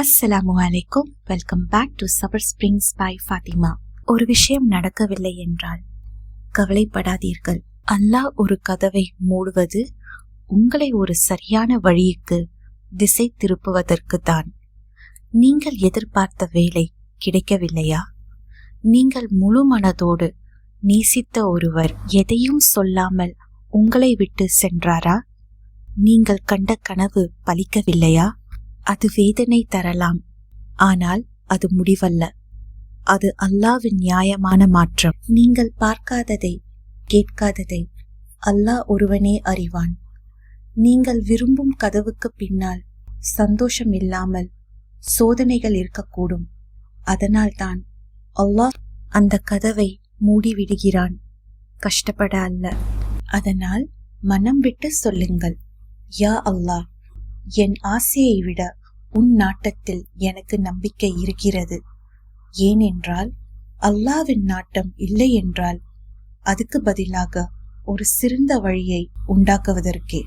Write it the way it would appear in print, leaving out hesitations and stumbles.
அஸ்ஸலாமு அலைக்கும். Welcome back to Sabar springs by Fathima. ஒரு விஷயம் நடக்கவில்லை என்றால் கவலைப்படாதீர்கள். அல்லாஹ் ஒரு கதவை மூடுவது உங்களை ஒரு சரியான வழிக்கு திசை திருப்புவதற்கு தான். நீங்கள் எதிர்பார்த்த வேலை கிடைக்கவில்லையா? நீங்கள் முழு மனதோடு நேசித்த ஒருவர் எதையும் சொல்லாமல் உங்களை விட்டு சென்றாரா? நீங்கள் கண்ட கனவு பலிக்கவில்லையா? அது வேதனை தரலாம், ஆனால் அது முடிவல்ல. அது அல்லாஹ்வின் நியாயமான மாற்றம். நீங்கள் பார்க்காததை, கேட்காததை அல்லாஹ் ஒருவனே அறிவான். நீங்கள் விரும்பும் கதவுக்கு பின்னால் சந்தோஷம் இல்லாமல் சோதனைகள் இருக்கக்கூடும். அதனால்தான் அல்லாஹ் அந்த கதவை மூடிவிடுகிறான், கஷ்டப்பட அல்ல. அதனால் மனம் விட்டு சொல்லுங்கள், யா அல்லாஹ், என் ஆசையை விட உன் நாட்டத்தில் எனக்கு நம்பிக்கை இருக்கிறது. ஏனென்றால் அல்லாஹ்வின் நாட்டம் இல்லை என்றால் அதுக்கு பதிலாக ஒரு சிறந்த வழியை உண்டாக்குவதற்கே.